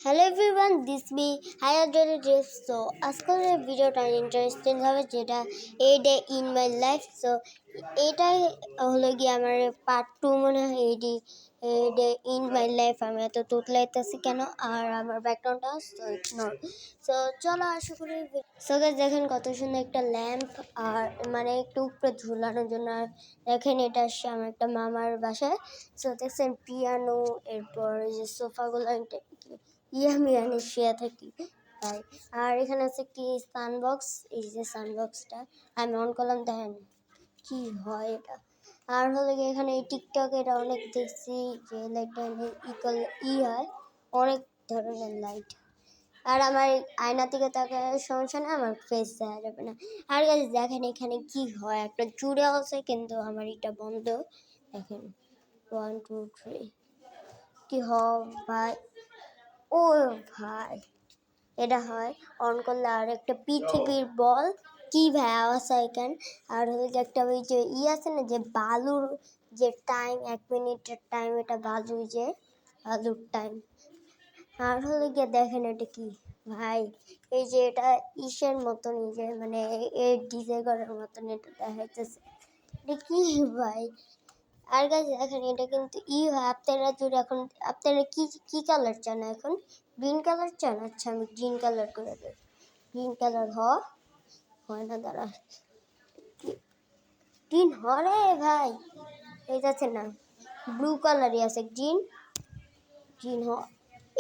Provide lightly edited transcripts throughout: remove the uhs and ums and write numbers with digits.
Hello everyone, this me হায়ার ডেরিভ। So আজকের ভিডিওটা ইন্টারেস্টিং হবে, যেটা a day in my life. So এটাই হলো গিয়ে আমার পার্ট 2 মনে হয়। এডি a day in my life. আমি এত তুতলাইতেছি কেন, আর আমার ব্যাকগ্রাউন্ডটা সো ইগনোর। সো চলো আশা করি। সো গাইস দেখেন কত সুন্দর একটা ল্যাম্প, আর মানে একটু উপরে ঝুলানোর জন্য। আর দেখেন এটা আসছে আমার একটা মামার বাসায়। সো দেখছেন পিয়ানো, এরপর এই যে সোফাগুলো আমি শুয়ে থাকি তাই। আর এখানে আছে একটি সানবক্স, এই যে সানবক্সটা আমি অন করলাম, দেখেন কি হয় এটা। আর হলো গিয়ে এখানে এই টিকটক এটা অনেক দেখছি যে লাইটটা হয়, অনেক ধরনের লাইট। আর আমার আয়না থেকে তাকার সমস্যা না, আমার ফেস দেখা যাবে না। আর গাইস দেখেন এখানে কি হয়, একটা জুড়ে আছে কিন্তু আমার এটা বন্ধ। দেখেন 1 2 3 কি হয় ভাই, ও ভাই এটা হয় অন করলে। আর একটা পৃথিবীর বল কি ভাই আওয়াজ এখান। আর হলো যে একটা ওই যে আছে না, যে বালুর যে টাইম, 1 মিনিটের টাইম, এটা বালু, যে বালুর টাইম। আর হলো গিয়ে দেখেন এটা কি ভাই, এই যে এটা ইসের মতন, এই যে মানে এই ডিজে করার মতন এটা দেখাইতেছে। এটা কি ভাই। আর গাইস দেখেন এটা কিন্তু হয়, আপনারা যদি এখন আপনারা কি কি কালার চান, এখন গ্রিন কালার চান? আচ্ছা আমি গ্রিন কালার করে দেব। গ্রিন কালার হয় না, দাঁড়া, গ্রিন হরে ভাই এই যাচ্ছে না, ব্লু কালারই আছে। গ্রিন গ্রিন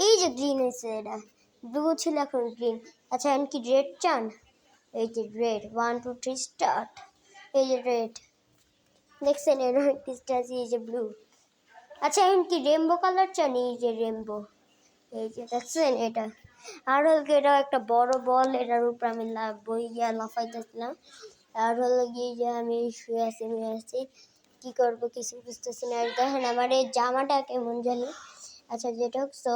এই যে গ্রিন হয়েছে, এটা ব্লু ছিল এখন গ্রিন। আচ্ছা এখন কি রেড চান? এই যে রেড, 1 2 3 স্টার্ট। এই যে রেড দেখছেন, এর আছে, এই যে ব্লু। আচ্ছা এখন কি রেনবো কালার চান? এই যে রেনবো, এই যে দেখছেন এটা। আর হলো এটা একটা বড় বল, এটার উপর আমি বইয়া লাফাইতেছিলাম। আর হলো গিয়ে যে আমি শুয়ে আছি কি করবো কিছু বুঝতেছি না। আর দেখেন আমার এই জামাটা কেমন জানি। আচ্ছা যেটা হোক, সো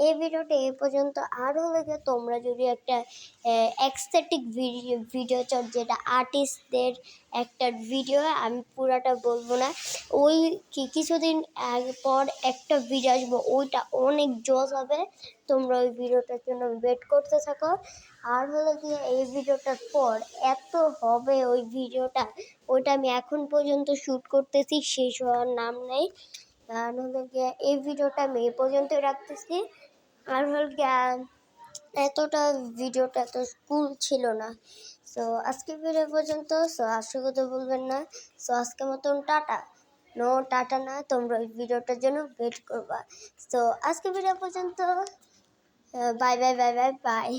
এই ভিডিওটা এই পর্যন্ত। আর হলো গিয়ে তোমরা যদি একটা এক্সথেটিক ভিডিও চাও, যেটা আর্টিস্টদের একটা ভিডিও, আমি পুরাটা বলবো না, ওই কিছুদিন আগে পর একটা ভিডিও আসবো, ওইটা অনেক জোস হবে। তোমরা ওই ভিডিওটার জন্য ওয়েট করতে থাকো। আর হলো গিয়ে এই ভিডিওটার পর এত হবে ওই ভিডিওটা, ওইটা আমি এখন পর্যন্ত শ্যুট করতেছি, শেষ হওয়ার নাম নেই। আর হলো গিয়ে এই ভিডিওটা আমি এই পর্যন্তই রাখতেছি। আর হলো গিয়ে এতটা ভিডিওটা এত স্কুল ছিল না। সো আজকে ভিডিও পর্যন্ত। সো আশা করতে বলবেন না। সো আজকের মতন টাটা। নো টাটা না, তোমরা ওই ভিডিওটার জন্য ওয়েট করবা। সো আজকে ভিডিও পর্যন্ত। Bye bye bye bye bye.